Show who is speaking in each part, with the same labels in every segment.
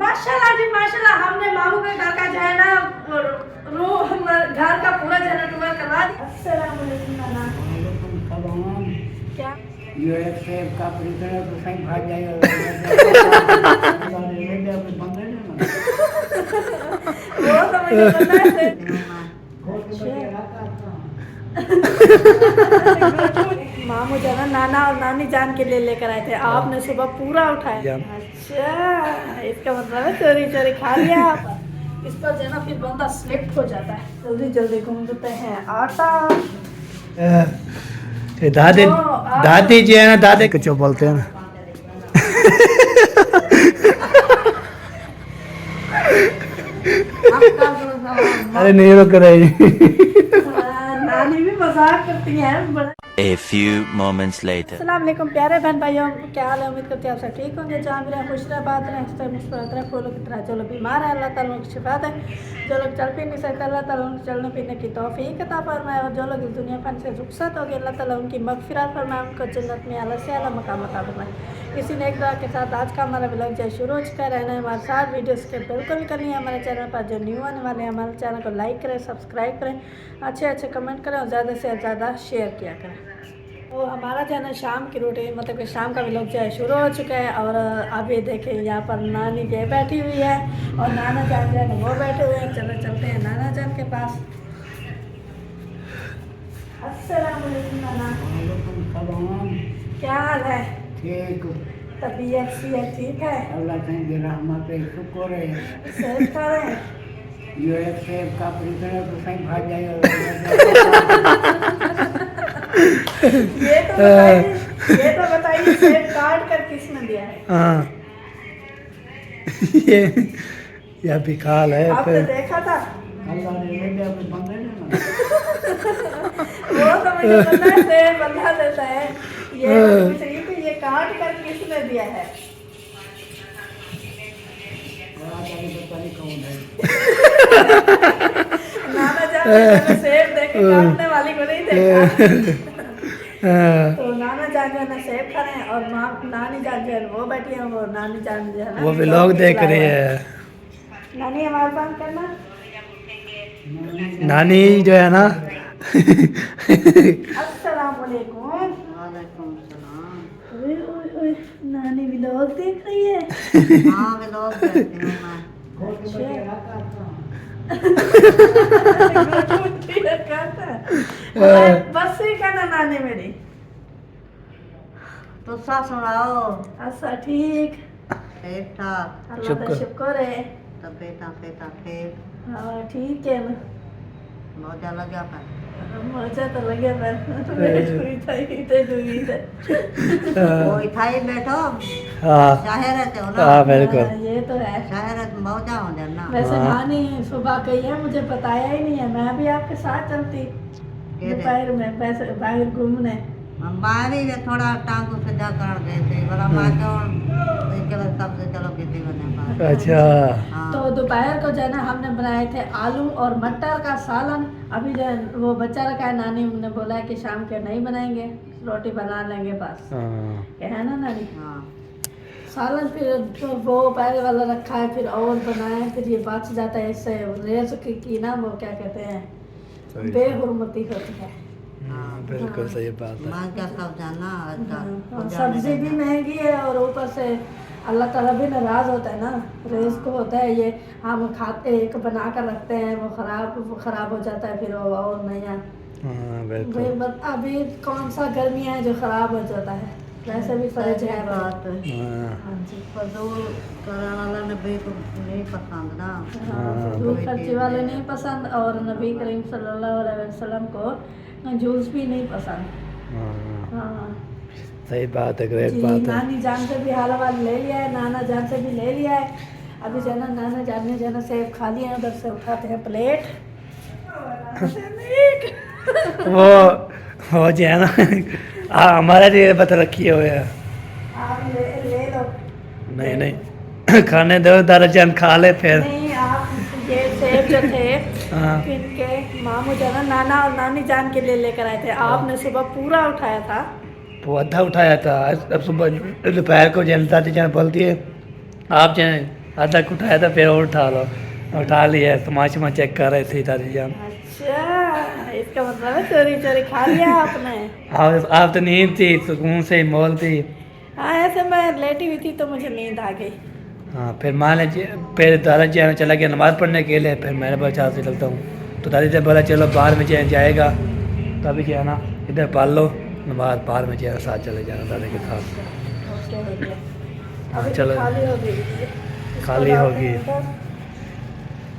Speaker 1: माशाल्लाह जी माशाल्लाह, हमने मामू के घर का जो है ना घर का पूरा जो है ना टूर करवा दिया। अस्सलाम वालेकुम नाना। क्या
Speaker 2: ये एक सेब का परिचय तो सही भाग जाएगा।
Speaker 1: वो तो मुझे पता है। मामू जो है ना नाना और नानी जान के लिए लेकर आए थे, आपने सुबह पूरा उठाया। अच्छा, इसका मतलब है चोरी चोरी खा लिया आप। इस पर जो है ना फिर बंदा स्लिप हो जाता है। जल्दी जल्दी घूमते हैं आटा।
Speaker 3: दादी दादी जी है ना, दादी कुछ बोलते हैं ना। अरे नहीं रुक रही।
Speaker 1: नानी भी मजाक करती है बड़ा।
Speaker 4: A few moments later.
Speaker 1: अस्सलाम वालेकुम प्यारे बहन भाइयों, क्या हाल है? उम्मीद करते हैं आप सब ठीक होंगे। जहाँ भी रहें खुश रहे, बात रहें, हंसते मुस्कुराते रहें, फूलों की तरह। जो लोग बीमार हैं अल्लाह ताला उनकी शिफा दे, जो लोग चल फिर नहीं सकते अल्लाह ताला उनको चलने फिरने की तौफीक अता फरमाए, और जो लोग इस दुनिया फन से रुखसत हो गए अल्लाह ताला उनकी मगफिरत फरमाए, उनको जन्नत में आला से आला मकाम अता फरमाए। इसी नेक दुआ के साथ आज का हमारा व्लॉग जो शुरू हो चुका है। रहना है हमारे साथ, वीडियो स्किप बिल्कुल भी करनी है हमारे चैनल पर। जो न्यू आने वाले हैं हमारे चैनल को लाइक करें, सब्सक्राइब करें, अच्छे अच्छे कमेंट करें और ज़्यादा से ज़्यादा शेयर किया करें। तो हमारा जो है ना शाम की रूटीन, मतलब कि शाम का व्लॉग जो है शुरू हो चुका है। और अभी देखें यहाँ पर नानी जो बैठी हुई है और नाना जान जो है ना वो बैठे हुए हैं। चलो चलते हैं नाना जान के पास। अस्सलाम वालेकुम नाना, क्या हाल है?
Speaker 2: ठीक,
Speaker 1: तबीयत सेहत ठीक है?
Speaker 2: अल्लाह की रहमत है, शुक्र है।
Speaker 1: सेहत खा रहे हैं?
Speaker 2: ये एक सेब का परिचय तो सही भाग जाएगा।
Speaker 1: ये तो बताइए सेब काट कर किसने दिया है?
Speaker 3: हाँ ये अभी काल है।
Speaker 1: आपने देखा था?
Speaker 2: अल्लाह ने ले दिया तो बंदे ने ना।
Speaker 1: वो तो मुझे पता है सेब बंधा देता है। ये पूछ रही थी ये काट कर किसने दिया है? नाना जान ने सेब देखे काटने वाली को नहीं देखा। तो नाना जान जो है ना सेब खा रहे हैं और माँ नानी जान जो है वो बैठी है। वो नानी जान जो है ना
Speaker 3: वो व्लॉग देख रही है।
Speaker 1: नानी हमारे पास करना।
Speaker 3: नानी जो है ना।
Speaker 1: अस्सलाम वालेकुम।
Speaker 2: वालेकुम सलाम।
Speaker 1: ओए ओए ओए, नानी व्लॉग देख रही है।
Speaker 2: हाँ मैं लोग कहती हूँ मैं।
Speaker 1: बस ही कहना नानी मेरी।
Speaker 2: तो सा सुनाओ।
Speaker 1: अच्छा ठीक,
Speaker 2: ठीक ठाक,
Speaker 1: अल्लाह का शुक्र है।
Speaker 2: तबीयत ठीक,
Speaker 1: हाँ ठीक है ना,
Speaker 2: मौजा लगा पर।
Speaker 1: मजा तो लगे पर
Speaker 2: वो इठाई बैठो,
Speaker 3: हाँ
Speaker 2: चाहे रहते हो ना।
Speaker 3: हाँ बिल्कुल।
Speaker 1: ये तो है।
Speaker 2: चाहे रहते मौजा हो जाना।
Speaker 1: वैसे
Speaker 3: हाँ।
Speaker 1: नानी सुबह गई है, मुझे बताया ही नहीं है। मैं भी आपके साथ चलती दोपहर में वैसे बाहर घूमने।
Speaker 2: हमारी भी थोड़ा टांग सीधा कर देते बड़ा माँ चलो तब से चलो किसी बने पास।
Speaker 3: अच्छा
Speaker 1: तो दोपहर को जो है ना हमने बनाए थे आलू और मटर का सालन। अभी जो है वो बच्चा रखा है, नानी ने बोला है कि शाम के नहीं बनाएंगे, रोटी बना लेंगे बस।
Speaker 3: हाँ।
Speaker 1: क्या है ना नानी?
Speaker 2: हाँ
Speaker 1: सालन फिर तो वो पहले वाला रखा है, फिर और बनाए, फिर ये बच जाता है। इससे रेज की ना वो क्या कहते हैं, बेहुरमती होती है।
Speaker 3: बिल्कुल सही बात है।
Speaker 2: माँ क्या सब जाना
Speaker 1: हाँ, सब्जी भी महंगी है और ऊपर से अल्लाह ताला भी नाराज होता है ना। रेज को होता है ये हम खाते एक बना कर रखते हैं, वो खराब हो जाता है, फिर वो और नया।
Speaker 3: हाँ बिल्कुल।
Speaker 1: अभी कौन सा गर्मी है जो खराब हो जाता है? वैसे भी फर्ज है
Speaker 2: बात
Speaker 3: हाँ
Speaker 1: हाँ जी।
Speaker 2: फजूल कराने वाला नबी को नहीं पसंद ना।
Speaker 1: फजूल खर्ची वाले नहीं पसंद, और नबी करीम सल्लल्लाहु अलैहि वसल्लम को जूस भी नहीं पसंद।
Speaker 3: हाँ
Speaker 1: हाँ
Speaker 3: सही बात है, ग्रेट
Speaker 1: जी।
Speaker 3: बात है।
Speaker 1: नानी जान से भी हलवा ले लिया है, नाना जान से भी ले लिया है। अभी जाना नाना जान ने जाना सेब खा लिया है। उधर से उठाते हैं प्लेट।
Speaker 3: वो जो है ना हमारा लिए बता रखी हुए है।
Speaker 1: आप ले लो।
Speaker 3: नहीं नहीं खाने दो, दादा जान खा ले फिर।
Speaker 1: नहीं आप ये सेब जो थे
Speaker 3: हाँ।
Speaker 1: इनके मामू जो है ना नाना और नानी जान के लिए लेकर आए थे। आपने सुबह पूरा उठाया था।
Speaker 3: वो आधा उठाया था। अब सुबह दोपहर को जन दादी जान बोलती है आप जान आधा उठाया था फिर और उठा लिया, तमाशा चेक कर रहे थे दादी जान।
Speaker 1: अच्छा, इसका मतलब है चोरी चोरी खा लिया आपने।
Speaker 3: आप तो नींद थी, सुकून से मौल थी।
Speaker 1: हाँ, ऐसे मैं लेटी हुई थी तो मुझे नींद आ गई।
Speaker 3: हाँ, फिर फिर दादा जी ने चला गया नमाज़ पढ़ने के लिए, फिर मैंने बोला चार से लगता हूँ, तो दादी से बोला चलो बाहर में जाएगा, तभी जो है ना इधर पढ़ लो नमाज, बाहर में जो है साथ चले जाना दादा के साथ।
Speaker 1: ओके, हो गया।
Speaker 3: हाँ,
Speaker 1: अभी
Speaker 3: चलो।
Speaker 1: खाली हो गई।
Speaker 3: खाली
Speaker 1: इसको
Speaker 3: होगी।
Speaker 1: डालते हैं इधर।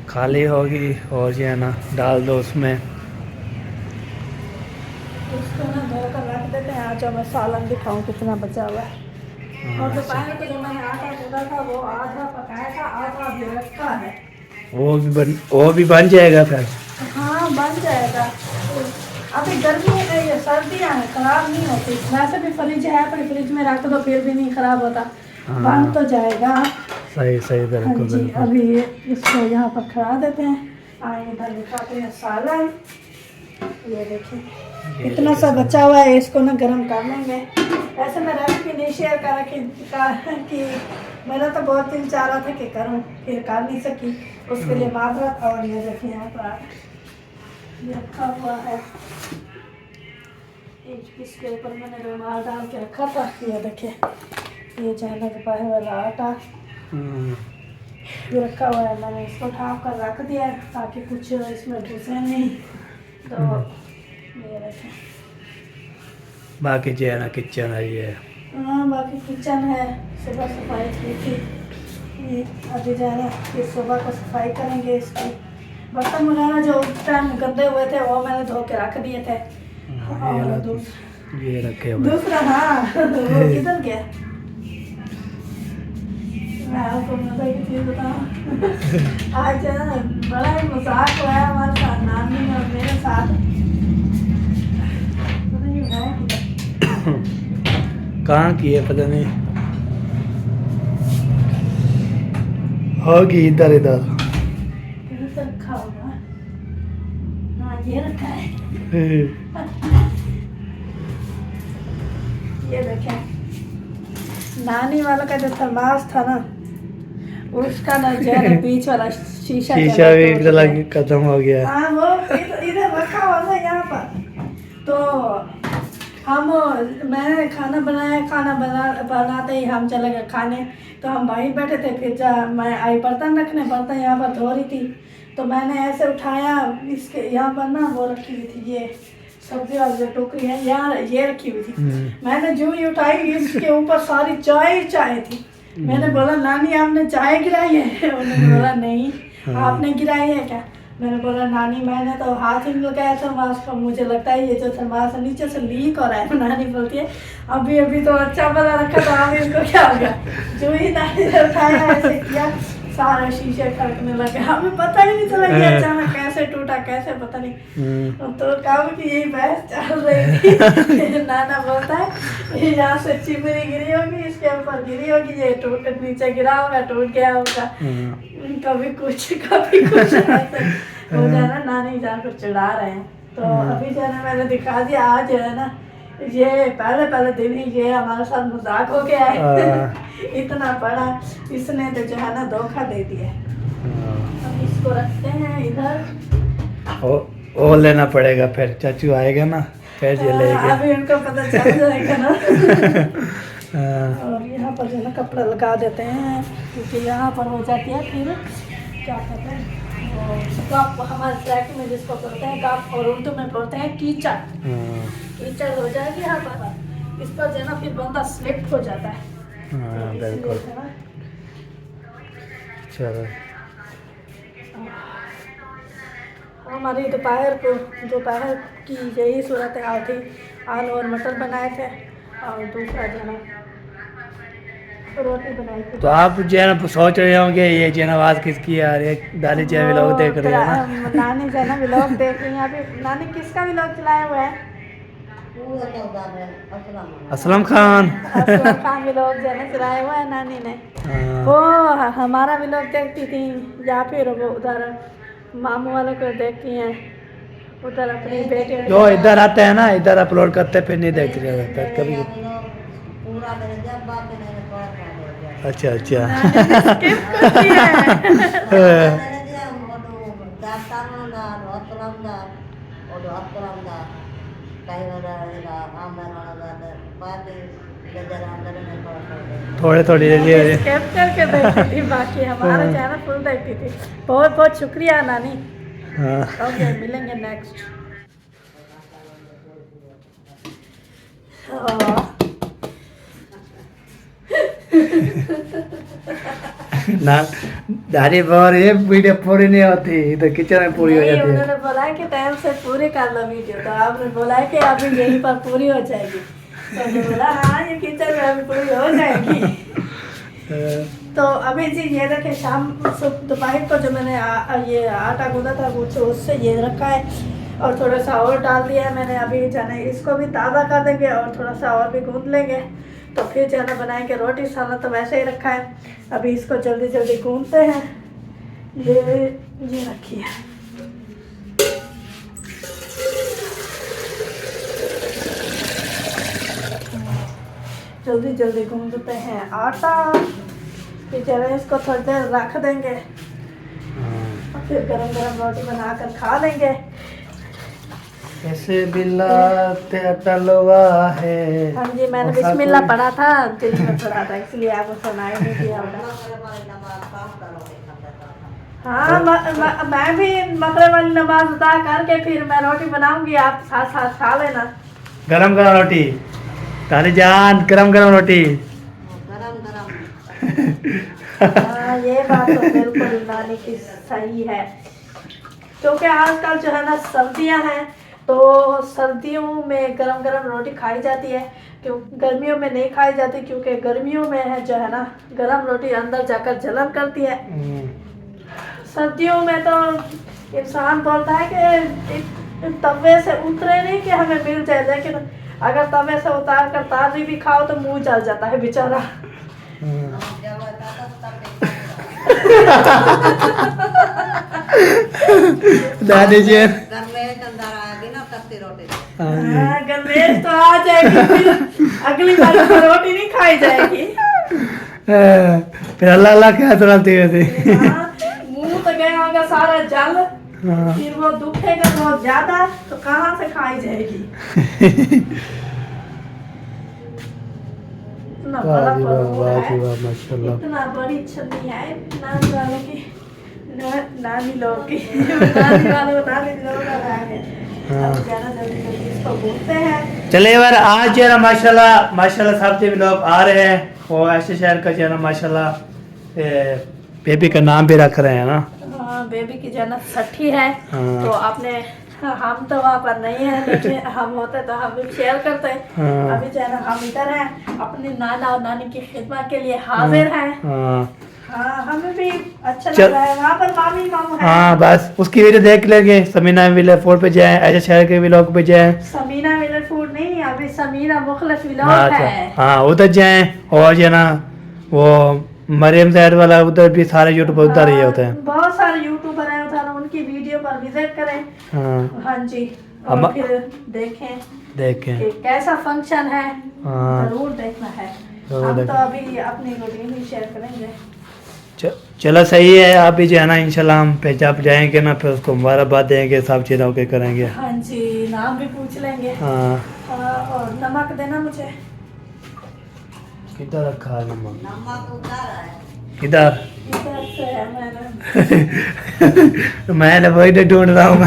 Speaker 3: खाली होगी और जो है ना डाल दो उसमें।
Speaker 1: इसको ना धोकर रख देते हैं। आज मैं सालन दिखाऊं कितना बचा हुआ है। और दोपहर को जो मैंने आटा कूदा था वो आधा पकाया था, आधा अभी रखा है।
Speaker 3: वो भी बन जाएगा फिर।
Speaker 1: हाँ, बन जाएगा। अभी गर्मी है, ये सर्दियाँ हैं, खराब नहीं होती। वैसे भी फ्रिज है, पर फ्रिज में रख दो फिर भी नहीं खराब होता,
Speaker 3: हाँ।
Speaker 1: बन तो जाएगा।
Speaker 3: सही सही
Speaker 1: हाँ
Speaker 3: बिल्कुल
Speaker 1: जी,
Speaker 3: बिल्कुल।
Speaker 1: अभी इसको यहाँ पर खड़ा देते हैं। आए इधर दिखाते हैं सालन। ये देखिए इतना सा बचा हुआ है, इसको ना गरम कर लेंगे। ऐसे मैं रेसिपी नहीं शेयर कर कि मैंने तो बहुत दिन चाह रहा था कि करूं, फिर कर नहीं सकी, उसके लिए माजरत। और ये देखिए यहाँ पर ये रखा हुआ है, इसके ऊपर मैंने रुमाल डाल के रखा था। ये देखिए, ये जाना दोपहर वाला आटा ये रखा हुआ है। मैंने इसको ढाँप कर रख दिया है ताकि कुछ इसमें घुसे नहीं। तो ये रखें।
Speaker 3: बाकी जो है ना किचन है ये।
Speaker 1: हाँ, बाकी किचन है, सुबह सफाई की थी। ये अभी जो है ना फिर सुबह को सफाई करेंगे। इसकी बर्तन वगैरह जो उस टाइम गंदे हुए थे वो मैंने धो के रख दिए थे। और
Speaker 3: ये रखे हुए।
Speaker 1: दूसरा हाँ वो किधर गया? मैं आपको मजा की चीज़ बताऊँ। आज जो है ना बड़ा ही मजाक हुआ है हमारे साथ, नानी और मेरे साथ। पता नहीं है
Speaker 3: कहाँ की है पता नहीं, होगी इधर इधर।
Speaker 1: किधर से रखा होगा। हाँ, ये रखा है। ये देखें, नानी वाला का जो थर्मास था ना, उसका ना जो है ना बीच वाला शीशा
Speaker 3: शीशा भी एक तरह खत्म हो गया।
Speaker 1: हाँ, वो इधर रखा हुआ था यहाँ पर। तो मैंने खाना बनाते ही हम चले गए खाने। तो हम वहीं बैठे थे, फिर मैं आई बर्तन रखने, बर्तन यहाँ पर धो रही थी। तो मैंने ऐसे उठाया, इसके यहाँ पर ना वो रखी हुई थी, ये सब्जी वाली जो टोकरी है यहाँ ये रखी हुई थी। मैंने जो ही उठाई, इसके ऊपर सारी चाय थी। मैंने बोला नानी आपने चाय गिराई है? उन्होंने बोला नहीं। आपने गिराई है क्या? मैंने बोला नानी मैंने तो हाथ ही में लगाया थर्मास को, मुझे लगता है ये जो थर्मास है नीचे से लीक हो रहा है। नानी बोलती है अभी तो अच्छा बना रखा था, अभी इसको क्या हो गया? जो ही नानी ने उठाया ऐसे किया, सारा शीशे खड़कने लगे। हमें पता ही नहीं चला कि अचानक कैसे टूटा, कैसे पता नहीं। तो काम की यही बहस चल रही थी। नाना बोलता है ये यहाँ से चिमनी गिरी होगी, इसके ऊपर गिरी होगी, ये टूट नीचे गिरा होगा, टूट गया होगा। कभी कुछ ऐसे हो जाना। नानी जान को चिढ़ा रहे हैं। तो अभी जो है ना मैंने दिखा दिया। आज जो है ना ये पहले दिन ही ये हमारे साथ मजाक हो गया है। इतना बड़ा इसने तो जो है ना धोखा दे दिया। अब इसको रखते हैं इधर।
Speaker 3: वो लेना पड़ेगा, फिर चाचू आएगा ना फिर ये लेगा।
Speaker 1: अभी उनको पता चल जाएगा ना। और यहाँ पर जो है ना कपड़ा लगा देते हैं, क्योंकि यहाँ पर हो जाती है फिर क्या कहते हैं वो कप, हमारे फ्लैट में जिसको बोलते हैं कप, और उर्दू में बोलते हैं कीचड़। कीचड़ हो जाएगी यहाँ पर, इस पर जो है ना फिर बंदा स्लिप हो जाता है।
Speaker 3: हाँ बिल्कुल। चलो
Speaker 1: हमारी दोपहर की यही सूरत हाल थी। आलू और मटर बनाए थे और दूसरा जो है ना रोटी बनाई थी।
Speaker 3: तो आप जो है ना सोच रहे होंगे ये जो है ना आवाज़ किसकी आ रही है? दादी जी व्लॉग देख रही है ना।
Speaker 1: नानी जो है ना व्लॉग देख रही है। अभी नानी किसका व्लॉग चलाया हुआ है?
Speaker 3: असलम खान।
Speaker 1: असलम खान व्लॉग जो है ना चलाया हुआ है नानी ने। वो हमारा व्लॉग देखती थी, या फिर वो उधर मामू वालों को देखती हैं, उधर अपनी बेटे
Speaker 3: जो इधर आते हैं ना इधर अपलोड करते फिर नहीं देखते रहते कभी। अच्छा अच्छा
Speaker 1: स्किप करती है
Speaker 3: थोड़े थोड़ी देर लिए
Speaker 1: स्किप करके देखती थी, बाकी हमारा चैनल फुल देखती थी। बहुत बहुत शुक्रिया नानी।
Speaker 3: हाँ
Speaker 1: ओके, मिलेंगे नेक्स्ट।
Speaker 3: ना दादी बार ये वीडियो पूरी नहीं होती तो किचन में पूरी हो
Speaker 1: नहीं,
Speaker 3: जाती है।
Speaker 1: उन्होंने बोला है कि टाइम से पूरी कर लो वीडियो, तो आपने बोला है कि अभी यहीं पर पूरी हो जाएगी, तो मैं बोला हाँ ये किचन में अभी पूरी हो जाएगी। तो अभी जी ये देखे शाम दोपहर को जो मैंने ये आटा गूंदा था उससे ये रखा है, और थोड़ा सा और डाल दिया है मैंने। अभी जाने इसको भी ताज़ा कर देंगे और थोड़ा सा और भी गूंद लेंगे, तो फिर जाना बनाएंगे रोटी। साला तो वैसे ही रखा है, अभी इसको जल्दी जल्दी गूंदते हैं। ये रखी है। जल्दी जल्दी गूंदते हैं आटा, फिर जरा इसको थोड़ी देर रख देंगे और फिर गरम गरम रोटी बनाकर खा लेंगे।
Speaker 3: ऐसे बिल्लाते तलवा है।
Speaker 1: हाँ जी, मैंने बिस्मिल्लाह पढ़ा था, दिल में पढ़ा था, इसलिए आपको सुनाई नहीं दिया होगा। हाँ, मैं भी मगरिब वाली नमाज अदा करके फिर मैं रोटी बनाऊंगी, आप साथ साथ खा लेना।
Speaker 3: गरम गरम रोटी तारी जान, गरम गरम रोटी।
Speaker 1: हाँ, ये बात तो बिल्कुल नानी की सही है, क्योंकि आजकल जो है ना सर्दियां हैं, तो सर्दियों में गरम गरम रोटी खाई जाती है, क्यों गर्मियों में नहीं खाई जाती, क्योंकि गर्मियों में है जो है ना गरम रोटी अंदर जाकर जलन करती है। सर्दियों में तो इंसान बोलता है कि तवे से उतरे नहीं कि हमें मिल जाए, लेकिन अगर तवे से उतार कर ताजी भी खाओ तो मुंह जल जाता है बेचारा।
Speaker 3: दादी जी
Speaker 1: गणेश तो आ जाएगी, फिर अगली बार तो रोटी नहीं खाई जाएगी।
Speaker 3: फिर अल्लाह अल्लाह क्या सुनाती है
Speaker 1: मुंह तो गया होगा सारा जल, फिर वो दुखेगा बहुत ज्यादा, तो कहाँ से खाई जाएगी। इतना बड़ा परोर है, इतना बड़ी छन्नी है नानी वालों की, नानी लोग की, नानी वालों का है। अब ज्यादा जल्दी जल्दी इसको बोलते हैं।
Speaker 3: चले यार, आज जो है ना माशाल्लाह माशाल्लाह सब भी लोग आ रहे हैं, और ऐसे शहर का जो है ना माशाल्लाह बेबी का नाम भी रख रहे हैं ना।
Speaker 1: हाँ, बेबी की जन्नत छठी है।
Speaker 3: हाँ।
Speaker 1: तो आपने हम तो वहाँ पर नहीं है, लेकिन हम होते तो हम भी शेयर करते हैं।
Speaker 3: हाँ।
Speaker 1: अभी जो है ना हम इधर हैं, अपनी नाना और नानी की खिदमत के लिए हाजिर हैं। हाँ, हमें भी अच्छा लग रहा है। वहाँ पर मामी मामू है।
Speaker 3: हाँ, बस उसकी वीडियो देख लेंगे। समीना विलेज फूड पे जाएं, ऐसे शहर के व्लॉग पे जाएं।
Speaker 1: समीना विलेज फूड नहीं, अभी समीना मुखलिस व्लॉग
Speaker 3: हाँ,
Speaker 1: है।
Speaker 3: हाँ उधर जाएं, और जो है ना वो मरियम जहर वाला उधर भी सारे यूट्यूबर उधर ही होते हैं।
Speaker 1: बहुत सारे यूट्यूबर हैं उधर, उनकी वीडियो पर विजिट करें। हाँ जी, और फिर देखें कि कैसा फंक्शन है।
Speaker 3: हाँ,
Speaker 1: जरूर देखना है।
Speaker 3: जरूर
Speaker 1: हम तो
Speaker 3: देखना।
Speaker 1: अभी अपनी रूटीन ही शेयर करेंगे।
Speaker 3: चलो सही है, आप भी जो है ना इंशाल्लाह हम पे जब जाएंगे ना फिर उसको मुबारकबाद देंगे, सब चीज़ों के करेंगे।
Speaker 1: हाँ जी, नाम भी पूछ लेंगे।
Speaker 3: हाँ,
Speaker 1: और नमक देना मुझे।
Speaker 3: किधर रखा है नमक?
Speaker 2: नमक उधर है।
Speaker 3: किधर?
Speaker 1: इधर से है मैंने।
Speaker 3: मैं वही तो ढूंढ रहा हूँ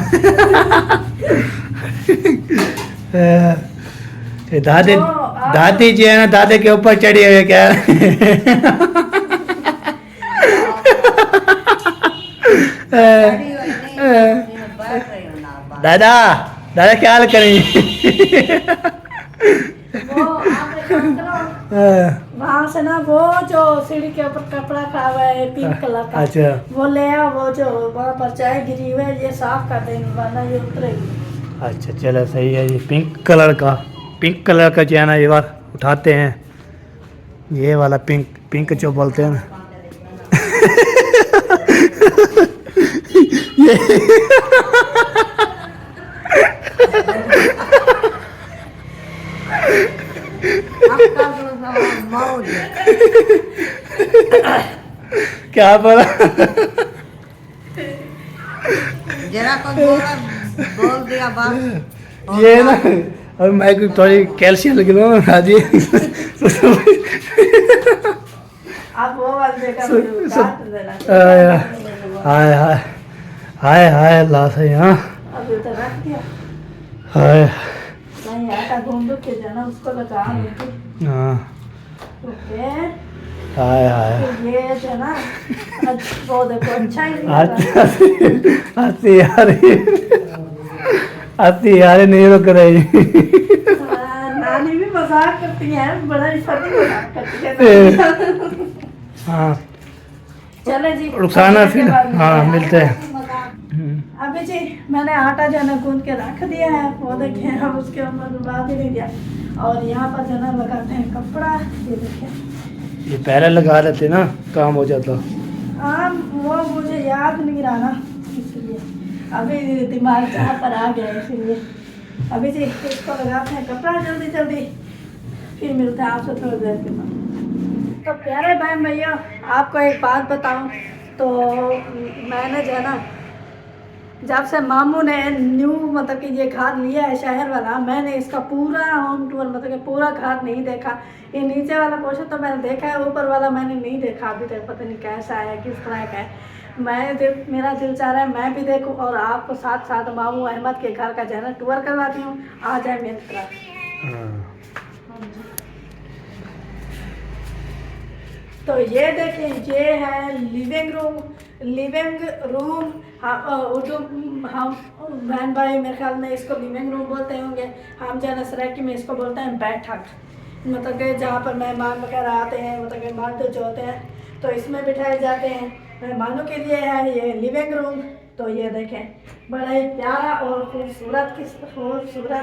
Speaker 3: दादी दादी जी है ना, दादी के ऊपर चढ़ी हुई है क्या? दादा दादा क्या हाल करें?
Speaker 1: वो आप एक काम करो, वहाँ से ना वो जो सीढ़ी के ऊपर कपड़ा खड़ा हुआ है पिंक कलर का,
Speaker 3: अच्छा,
Speaker 1: वो ले आओ। वो जो वहाँ पर चाय गिरी हुई है, ये साफ कर देंगे, वरना ये उतरेगी।
Speaker 3: अच्छा चलो सही है। ये पिंक कलर का जो है ना ये बार उठाते हैं, ये वाला पिंक जो बोलते हैं ना। क्या बोला?
Speaker 2: जरा को बोल दिया बात।
Speaker 3: ये ना अब मैं कोई थोड़ी कैल्शियम लगी लो ना जी।
Speaker 1: आप वो वाले देखा वीडियो काट देना।
Speaker 3: हाय हाय हाय हाय अल्लाह से यहाँ
Speaker 1: अभी तो रख दिया।
Speaker 3: हाय
Speaker 1: नहीं आटा घूम के जाना उसको लगा लेके।
Speaker 3: हाँ
Speaker 1: ओके
Speaker 3: हाय हाय
Speaker 1: तो ये जो ना वो देखो अच्छा ही नहीं
Speaker 3: आती
Speaker 1: लगा।
Speaker 3: आती आती यार नहीं रुक रही।
Speaker 1: नानी भी मजाक करती है, बड़ा ही फनी मजाक करती है।
Speaker 3: हाँ
Speaker 1: चले जी
Speaker 3: रुखसाना फिर हाँ मिलते हैं।
Speaker 1: अभी जी मैंने आटा जो है ना गूंद के रख दिया है, वो देखिए अब उसके ऊपर बात ही नहीं दिया। और यहाँ पर जो है ना लगाते हैं कपड़ा, ये देखिए।
Speaker 3: ये पहले लगा लेते ना काम हो जाता।
Speaker 1: हाँ वो मुझे याद नहीं रहा ना, इसलिए अभी दिमाग जहाँ पर आ गया इसीलिए। अभी जी इसको लगाते हैं कपड़ा जल्दी जल्दी, फिर मिलते हैं आपसे थोड़ी देर के बाद। तो प्यारे बहन भैया आपको एक बात बताऊं, तो मैंने जो है ना जब से मामू ने न्यू मतलब कि ये घर लिया है शहर वाला, मैंने इसका पूरा होम टूर मतलब कि पूरा घर नहीं देखा। ये नीचे वाला पोर्शन तो मैंने देखा है, ऊपर वाला मैंने नहीं देखा अभी तक, पता नहीं कैसा है किस तरह का है। मेरा दिल चाह रहा है मैं भी देखूं और आपको साथ साथ मामू अहमद के घर का जो है ना टूर करवाती हूँ। आ जाए मेरी तरफ। तो ये देखिए ये है लिविंग रूम। उर्दू हम बहन भाई मेरे ख्याल में इसको लिविंग रूम बोलते होंगे, हम जो है सराइकी में इसको बोलते हैं बैठक। मतलब कि जहाँ पर मेहमान वगैरह आते हैं, मतलब कि मर्द जो होते हैं तो इसमें बिठाए जाते हैं। मेहमानों के लिए है ये लिविंग रूम। तो ये देखें बड़ा ही प्यारा और खूबसूरत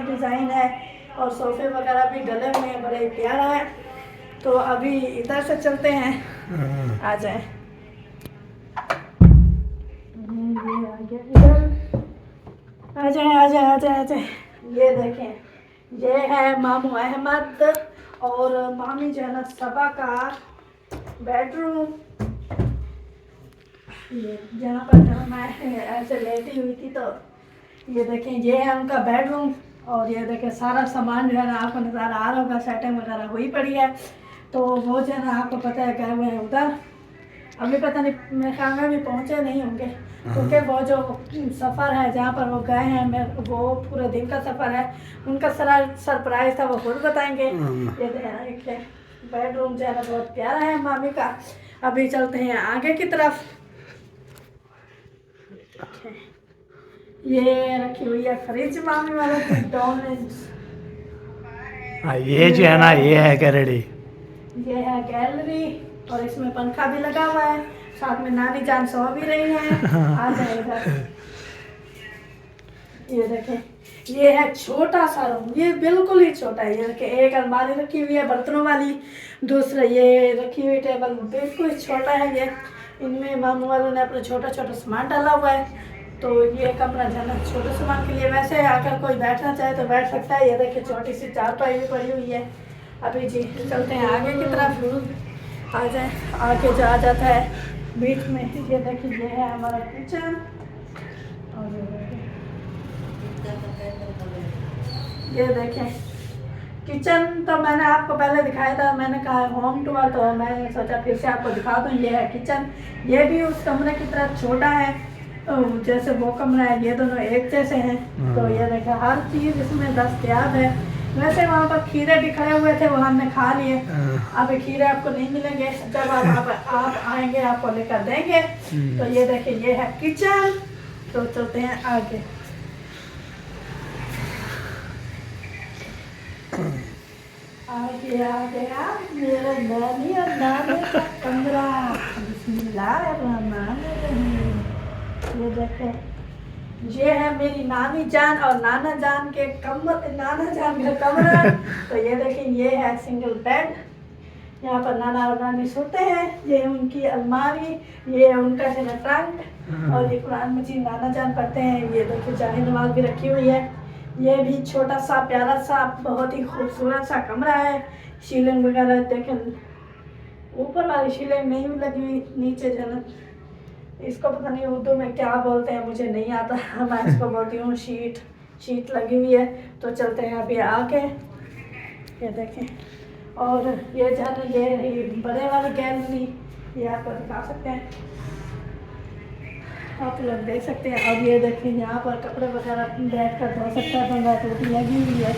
Speaker 1: डिज़ाइन है, और सोफे वगैरह भी डले हुए हैं, बड़ा ही प्यारा है। तो अभी इधर से चलते हैं, आ जाए। आ जाए। ये देखें ये है मामू अहमद और मामी जो है ना सबा का बेडरूम। ये जहाँ पर जब मैं ऐसे लेटी हुई थी तो ये देखें ये है उनका बेडरूम। और ये देखें सारा सामान जो है ना आपको नज़र आ रहा होगा, सेटिंग वगैरह हुई पड़ी है। तो वो जो है ना आपको पता है गए हुए हैं उधर, अभी पता नहीं मेरे ख्याल में भी पहुँचे नहीं होंगे, क्योंकि वो जो सफ़र है जहाँ पर वो गए हैं वो पूरे दिन का सफ़र है। उनका सरप्राइज़ था, वो खुद बताएंगे। ये देखिए बेडरूम जो है ना बहुत प्यारा है मामी का। अभी चलते हैं आगे की तरफ। ये रखी हुई है फ्रिज मामी वाले की डोनेट्स।
Speaker 3: ये जो है ना ये है गैलरी।
Speaker 1: ये है गैलरी और इसमें पंखा भी लगा हुआ है, साथ में नानी जान सो भी रही है। आ जाएगा। ये देखें ये है छोटा सा रूम, ये बिल्कुल ही छोटा है। ये देखें एक अलमारी रखी हुई है बर्तनों वाली, दूसरा ये रखी हुई टेबल बिल्कुल छोटा है। ये इनमें मामू वालों ने अपना छोटा छोटा सामान डाला हुआ है। तो ये कमरा जो है ना छोटे सामान के लिए, वैसे अगर कोई बैठना चाहे तो बैठ सकता है। ये देखिए छोटी सी चारपाई भी पड़ी हुई है। अभी जी चलते हैं आगे की तरफ, आ जाए। आगे जो आ जाता है बीच में, ये देखिए ये है हमारा किचन। और ये देखें किचन तो मैंने आपको पहले दिखाया था, मैंने कहा होम टूर, तो मैंने सोचा फिर से आपको दिखा दूँ। ये है किचन, ये भी उस कमरे की तरह छोटा है जैसे वो कमरा है, ये दोनों एक जैसे हैं। तो ये देखें हर चीज़ इसमें दस्तयाब है। वैसे वहाँ पर खीरे भी खड़े हुए थे, वो हमने खा लिए। अब खीरे आपको नहीं मिलेंगे, जब आप आएंगे आपको लेकर देंगे। तो ये देखिए ये है किचन। तो चलते हैं आगे। आगे आ गया मेरा नानी और नानी का कमरा। बिस्मिल्लाहिर्रहमानिर्रहीम। ये देखें ये है मेरी नानी जान और नाना जान के नाना जान का कमरा। तो ये देखें ये है सिंगल बेड, यहाँ पर नाना और नानी सोते हैं। ये उनकी अलमारी, ये उनका जो है ट्रंक, और ये कुरान मजीद नाना जान पढ़ते हैं। ये देखिए जाली नमाज भी रखी हुई है। ये भी छोटा सा प्यारा सा बहुत ही खूबसूरत सा कमरा है। सीलिंग वगैरह देखें ऊपर वाली शीलें नहीं लगी हुई, नीचे जो है ना, इसको पता नहीं उर्दू में क्या बोलते हैं, मुझे नहीं आता। मैं इसको बोलती हूँ शीट लगी हुई है। तो चलते हैं अभी आके, ये देखें। और ये जो है ना, ये रही बड़े वाली गैलरी, ये आपको दिखा सकते हैं, आप लोग देख सकते हैं। अब ये देखें, यहाँ पर कपड़े वगैरह बैठ कर धो सकता है, पंद्रह टोटी लगी हुई है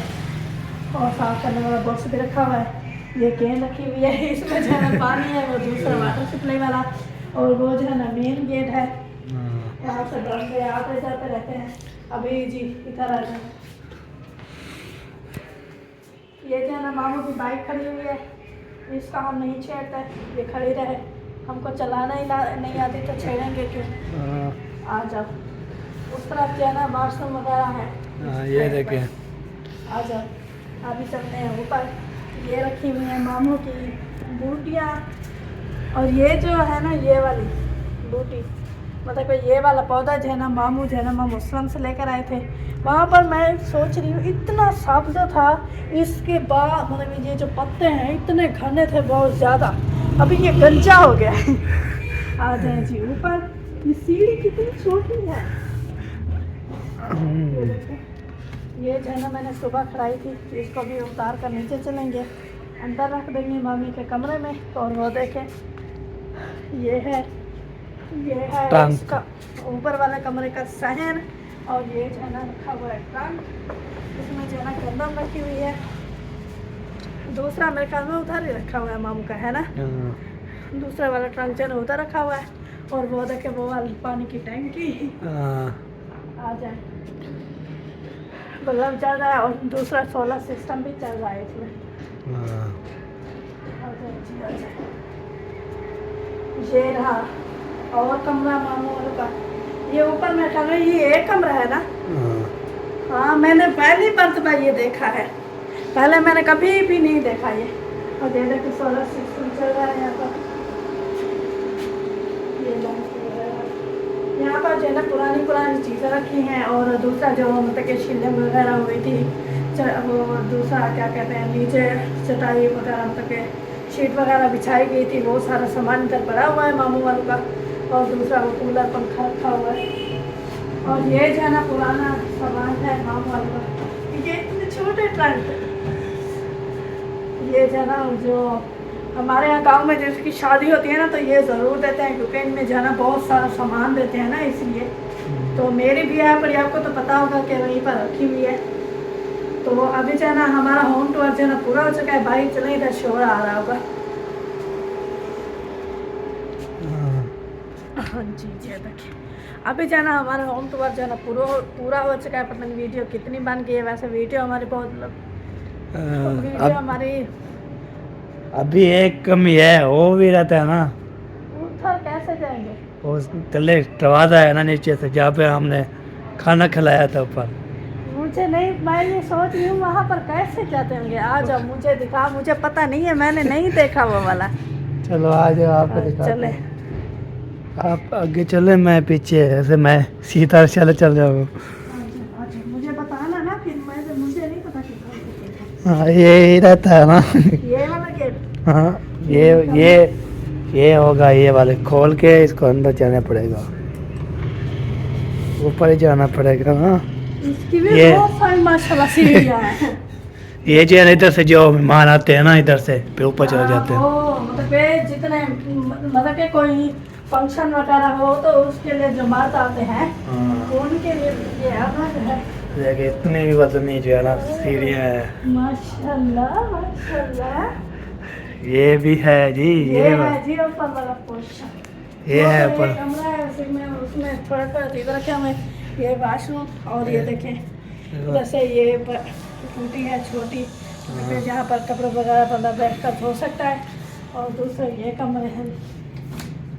Speaker 1: और साफ करने वाला बॉक्स भी रखा हुआ है। ये कैन रखी हुई है, इसमें जो है ना पानी है, वो दूसरा वाटर सप्लाई वाला। और वो जो है ना मेन गेट है, यहाँ से बंदे आते जाते रहते हैं। अभी जी इधर आ जाए, ये जो है ना मामू की बाइक खड़ी हुई है, इसका हम नहीं छेड़ते, ये खड़ी रहे। हमको चलाना ही नहीं आती तो छेड़ेंगे क्यों। आ जाओ, उस तरफ जो है ना वॉशरूम वगैरह है।
Speaker 3: ये देखें,
Speaker 1: आ जाओ, अभी चलते हैं ऊपर। ये रखी हुई है मामू की बूटियाँ, और ये जो है ना, ये वाली बूटी, मतलब ये वाला पौधा जो है ना, मामू जो है ना मुस्लिम से लेकर आए थे। वहाँ पर मैं सोच रही हूँ, इतना सब्ज़ था, इसके बाद मतलब ये जो पत्ते हैं इतने घने थे, बहुत ज़्यादा। अभी ये गंजा हो गया है। आ जाए जी ऊपर। ये सीढ़ी कितनी छोटी है, ये जो है ना मैंने सुबह खड़ाई थी, इसको भी उतार कर नीचे चलेंगे, अंदर रख देंगे मामी के कमरे में। और वो देखें, ये है इसका ऊपर वाले कमरे का सहन। और ये जो है ना रखा हुआ है ट्रंक, इसमें जो है ना कंदम रखी हुई है। दूसरा मेरे ख्याल में उधर ही रखा हुआ है मामू का, है ना। दूसरा वाला ट्रंक जो है ना उधर रखा हुआ है। और वो देखे, वो वाली पानी की टैंकी। आ जाए, बल्ब चल रहा है और दूसरा सोलर सिस्टम भी चल रहा है इसमें। आ जाए जी, आ जाए। ये रहा और कमरा मामू वालों का। ये ऊपर में ख्याल में ये एक कमरा है ना। हाँ, मैंने पहली मर्तबा ये देखा है, पहले मैंने कभी भी नहीं देखा ये। और ये देखो सोलर सिस्टम चल रहा है यहाँ पर। यहाँ पर जो है ना पुरानी चीज़ें रखी हैं। और दूसरा जो मतलब कि शीलें वगैरह हुई थी, वो दूसरा क्या कहते हैं, नीचे चटाई वगैरह मतलब कि शीट वगैरह बिछाई गई थी, वो सारा सामान इधर पड़ा हुआ है मामू वालों का। और दूसरा वो कूलर पंखा रखा हुआ है। और ये जो है ना पुराना सामान है मामू वालों का। ये इतने छोटे ट्रंक, ये जो है ना, जो हमारे यहाँ गांव में जिसकी शादी होती है ना, तो ये ज़रूर देते हैं, क्योंकि इनमें जो है ना बहुत सारा सामान देते हैं ना, इसलिए। तो मेरी भी यहाँ पर आपको तो पता होगा कि वहीं पर रखी हुई है। तो अभी जो है ना हमारा होम टूर जो है ना पूरा हो चुका है। बाइक चले, इधर शोर आ रहा होगा। हाँ जी जी, देखिए अभी जो है ना हमारा होम टूर जो है ना पूरा हो चुका है। पता नहीं वीडियो कितनी बन गई है, वैसे वीडियो हमारी बहुत वीडियो हमारी
Speaker 3: अभी एक कमी है, वो भी रहता है ना,
Speaker 1: उधर कैसे जाएंगे।
Speaker 3: वो तले दरवाजा है ना नीचे से, जहाँ पे हमने खाना खिलाया था ऊपर।
Speaker 1: मुझे नहीं, मैं ये सोच रही हूँ वहाँ पर कैसे जाते होंगे। आ जाओ, मुझे दिखा, मुझे पता नहीं है, मैंने नहीं देखा वो वाला।
Speaker 3: चलो आ जाओ, आपको दिखाते
Speaker 1: चले,
Speaker 3: हैं। आप आगे चले, मैं पीछे, ऐसे मैं सीधा चल जाऊँ।
Speaker 1: मुझे बताना ना, फिर मुझे नहीं पता कि
Speaker 3: हाँ, ये रहता है ना।
Speaker 1: ये वाला गेट।
Speaker 3: हाँ, ये होगा, ये वाले खोल के इसको अंदर जाना पड़ेगा, ऊपर ही जाना पड़ेगा ना।
Speaker 1: इसकी भी
Speaker 3: ये
Speaker 1: बहुत सारी माशाल्लाह सीढ़ियाँ हैं।
Speaker 3: ये जो है ना, इधर से जो मेहमान आते हैं ना, इधर से फिर ऊपर चले जाते हैं।
Speaker 1: ओ, मतलब कि जितने मतलब कि कोई फंक्शन वगैरह हो तो उसके लिए जो मर्द आते हैं, उनके लिए ये अलग है।
Speaker 3: देखिए इतनी भी वजनी जो है ना सीढ़ियाँ है।
Speaker 1: माशाल्लाह माशाल्लाह।
Speaker 3: ये भी है जी,
Speaker 1: ये है जी ऊपर वाला पोर्शन।
Speaker 3: ये है
Speaker 1: वो
Speaker 3: ऊपर।
Speaker 1: कमरा है, उसमें थोड़ा चीज़ रखे हुए। ये वाशरूम। और ये देखें जैसे ये टूटी है छोटी, जहाँ पर कपड़े वगैरह बंदा बैठ कर धो सकता है। और दूसरे ये कमरे हैं,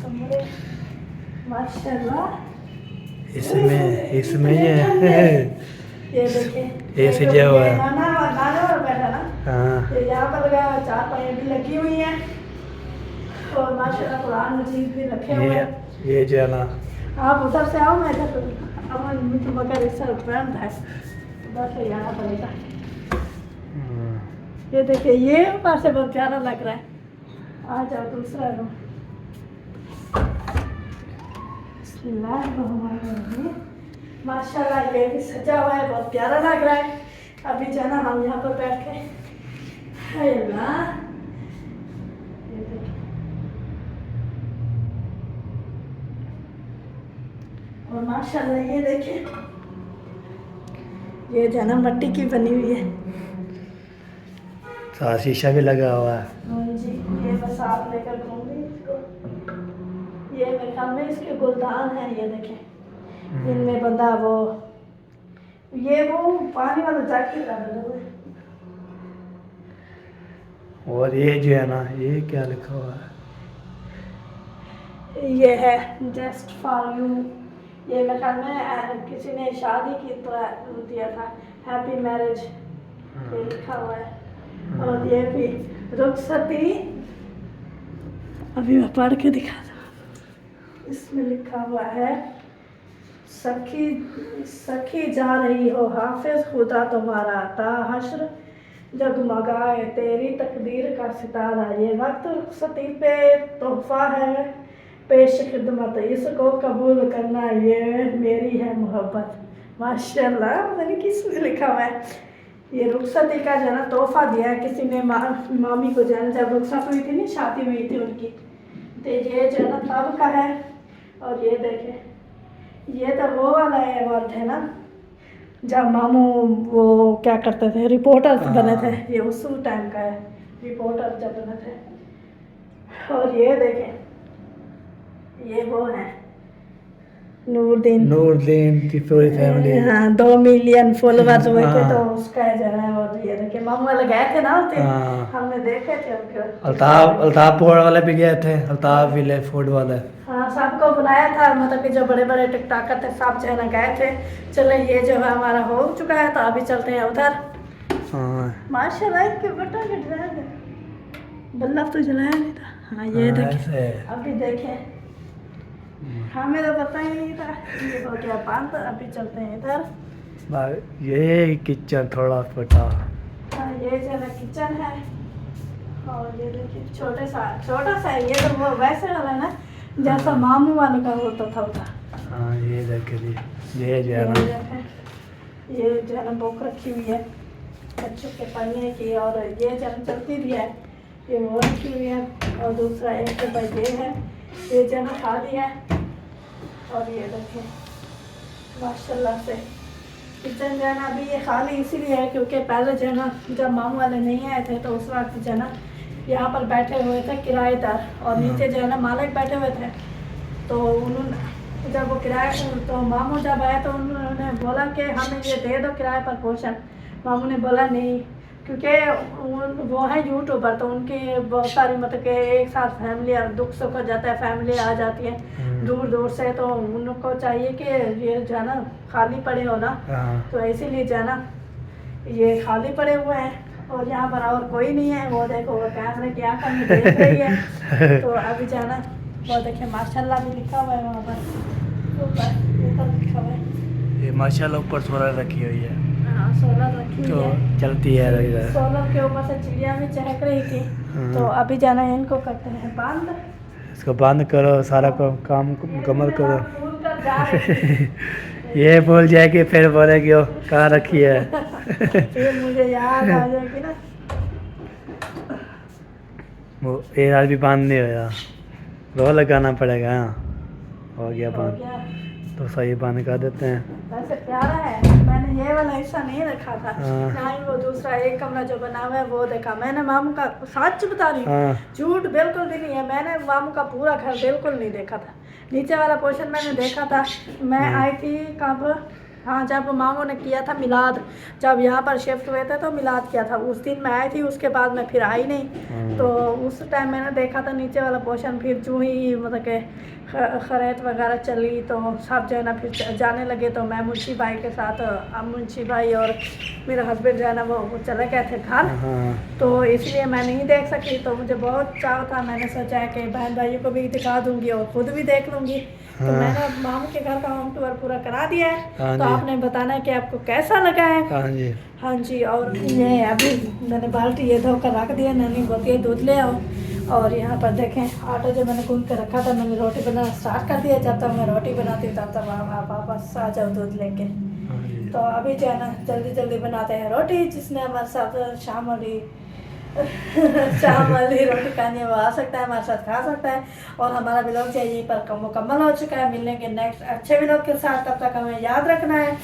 Speaker 1: कमरे माशाल्लाह।
Speaker 3: इसमें ये है।
Speaker 1: ये देखिए,
Speaker 3: ये सजा हुआ है।
Speaker 1: नाना वाला बैठा ना।
Speaker 3: हाँ,
Speaker 1: ये यहाँ पर चार पाइयाँ भी लगी हुई हैं। और माशाल्लाह कुरान मजीद भी रखे हुए हैं।
Speaker 3: ये जो है ना,
Speaker 1: आप उधर से आओ, मैं इधर अब मगर इस तरफ फ्रेंड है, उधर से यहाँ पड़ेगा। ये देखिए, ये ऊपर से बहुत प्यारा लग रहा है। आ जाओ दूसरा रूम। बिस्मिल्लाहिर्रहमानिर्रहीम। माशाल्लाह ये भी सजा हुआ है, बहुत प्यारा लग रहा है। अभी जो है ना हम यहाँ पर बैठ के हाय अल्लाह, ये देखिए। और माशाल्लाह ये देखिए, ये जो है ना मिट्टी की बनी हुई है।
Speaker 3: साथ शीशा भी लगा हुआ है।
Speaker 1: हाँ जी, ये मैं साथ लेकर घूमूंगी इसको। ये मेरे ख्याल में इसके गुलदान है, ये देखें। इनमें बंदा वो पानी वाला जैकेट डाला हुआ है।
Speaker 3: और ये जो है ना, ये क्या लिखा हुआ है?
Speaker 1: ये है जस्ट फॉर यू। ये मेरे ख्याल में किसी ने शादी की तरह दिया था, हैप्पी मैरिज ये लिखा हुआ है। और ये भी रुखसती, अभी मैं पढ़ के दिखा दूँ। इसमें लिखा हुआ है, सखी सखी जा रही हो हाफिज खुदा तुम्हारा, ता हश्र जगमगाए तेरी तकदीर का सितारा। ये वक्त रुखसती पे तोहफा है पेश खिदमत, इसको कबूल करना ये मेरी है मोहब्बत। माशाल्लाह, पता नहीं किसने लिखा हुआ है। ये रुखसती का जो है ना तोहफा दिया है किसी ने मामी को, जो है जब रुखसत हुई थी ना, शादी हुई थी उनकी, तो ये जो है ना तब का है। और ये देखें, ये तो वो वाला अवार्ड है ना जब मामू वो क्या करते थे, रिपोर्टर बने थे, ये उस टाइम का है, रिपोर्टर जब बने थे। और ये देखें, ये वो है
Speaker 3: नूरदीन की पूरी फैमिली।
Speaker 1: हाँ, 2 मिलियन फॉलोवर्स हुए थे
Speaker 3: हाँ।
Speaker 1: तो उसका जो है। और ये देखिए मामू वाले गए थे ना उस दिन,
Speaker 3: हाँ।
Speaker 1: हमने देखे थे उनके।
Speaker 3: अल्ताफ पोड़ वाले भी गए थे, अल्ताफ विले फूड वाले।
Speaker 1: हाँ, सबको बुलाया था, मतलब कि जो बड़े बड़े टिकटॉकर थे सब जो है ना गए थे। चलो ये जो है हमारा हो चुका है, तो अभी चलते हैं उधर।
Speaker 3: हाँ,
Speaker 1: माशाल्लाह इनके बटन के डिजाइन, बल्ब तो जलाया नहीं था। हाँ, ये देखें,
Speaker 3: ऐसे।
Speaker 1: अभी देखें, हमें तो पता ही नहीं था। ये हो गया बंद, अभी चलते हैं इधर।
Speaker 3: ये किचन थोड़ा छोटा।
Speaker 1: हाँ, ये जो है किचन है। और ये देखिए छोटा सा है। ये तो वो वैसे वाला है ना जैसा मामू वालों का होता था उधर।
Speaker 3: हाँ, ये देखिए, ये जो है ना,
Speaker 1: ये जो है ना बुक रखी हुई है बच्चों के पढ़ने की। और ये जो है चलती भी है, ये वो रखी हुई है। और दूसरा एक तो भाई ये है, ये जो है ना खाली है। और ये देखिए माशाल्लाह से किचन जो है ना अभी ये खाली इसीलिए है क्योंकि पहले जो है ना जब मामू वाले नहीं आए थे तो उस वक्त जो है ना यहाँ पर बैठे हुए थे किराएदार, और नीचे जो है ना मालिक बैठे हुए थे। तो उन्होंने जब वो किराए, तो मामू जब आए तो उन्होंने बोला कि हमें ये दे दो किराए पर पोर्शन। मामू ने बोला नहीं, क्योंकि वो है यूट्यूबर, तो उनकी बहुत सारी मतलब कि एक साथ फैमिली दुख सुख हो जाता है, फैमिली आ जाती है दूर दूर से, तो उनको चाहिए कि ये जो है ना खाली पड़े हो ना। तो इसीलिए जो है ना ये खाली पड़े हुए हैं। और यहाँ पर और कोई नहीं है। वो देखो वो कैमरे की आंख में देख रही है। तो अभी जो है ना वो देखिए माशाल्लाह भी लिखा हुआ है वहाँ पर ऊपर लिखा हुआ है।
Speaker 3: ये माशाल्लाह ऊपर सोलर रखी हुई है,
Speaker 1: हाँ, सोलर रखी
Speaker 3: तो
Speaker 1: हुई है।
Speaker 3: चलती है इधर।
Speaker 1: सोलर के ऊपर से चिड़िया भी चहक रही थी। तो अभी जाना है, इनको करते हैं बंद।
Speaker 3: इसको बंद करो, सारा काम मुकम्मल करो।
Speaker 1: भूल कर जा रहे
Speaker 3: ये भूल जाए कि फिर बोले कि वो कहाँ रखी है।
Speaker 1: फिर मुझे याद आ जाएगी ना।
Speaker 3: वो ये आज भी बंद नहीं होया, रो लगाना पड़ेगा। हाँ, हो गया
Speaker 1: हो
Speaker 3: बंद,
Speaker 1: गया।
Speaker 3: तो सही बंद कर देते हैं।
Speaker 1: वैसे प्यारा है, मैंने ये वाला हिस्सा नहीं रखा था।
Speaker 3: हाँ।
Speaker 1: ना ही वो दूसरा एक कमरा जो बना हुआ है वो देखा मैंने। मामू का सच बता रही हूँ,
Speaker 3: हाँ,
Speaker 1: झूठ बिल्कुल भी नहीं है, मैंने मामू का पूरा घर बिल्कुल नहीं देखा था। नीचे वाला पोर्शन मैंने देखा था। मैं आई थी कब, हाँ, जब मामू ने किया था मिलाद, जब यहाँ पर शिफ्ट हुए थे तो मिलाद किया था, उस दिन मैं आई थी। उसके बाद मैं फिर आई नहीं। तो उस टाइम मैंने देखा था नीचे वाला पोर्शन। फिर जो ही मतलब कि खरीद वगैरह चली तो सब जो है ना फिर जाने लगे। तो मैं मुंशी भाई के साथ, अब मुंशी भाई और मेरा हस्बैंड जो है ना वो चले गए थे घर।
Speaker 3: हाँ,
Speaker 1: तो इसलिए मैं नहीं देख सकी। तो मुझे बहुत चाव था, मैंने सोचा है कि बहन भाइयों को भी दिखा दूंगी और खुद भी देख लूंगी। तो
Speaker 3: हाँ।
Speaker 1: मैंने मामू के घर का होम टूर पूरा करा दिया है।
Speaker 3: हाँ
Speaker 1: तो
Speaker 3: जी।
Speaker 1: आपने बताना है कि आपको कैसा लगा है।
Speaker 3: हाँ जी।
Speaker 1: हाँ जी। और ये अभी मैंने बाल्टी ये धोकर रख दिया, नानी बोलती है दूध ले आओ। और यहाँ पर देखें आटा जो मैंने गूंद के रखा था, मैंने रोटी बनाना स्टार्ट कर दिया। जब तक मैं रोटी बनाती हूँ तब तक आप वापस आ जाओ दूध लेके। तो अभी जो है ना जल्दी जल्दी बनाते हैं रोटी, जिसने हमारे साथ शाम वाली रोटी खानी है वो आ सकता है, हमारे साथ खा सकता है। और हमारा व्लॉग जो है यहीं पर मुकम्मल हो चुका है। मिलने के नेक्स्ट अच्छे व्लॉग के साथ, तब तक हमें याद रखना है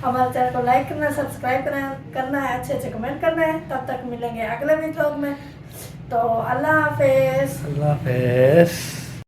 Speaker 1: हमारे चैनल को लाइक करना है, सब्सक्राइब करना है, अच्छे अच्छे कमेंट करना है। तब तक मिलेंगे अगले व्लॉग में। तो अल्लाह हाफिज़।
Speaker 3: अल्लाह हाफिज़।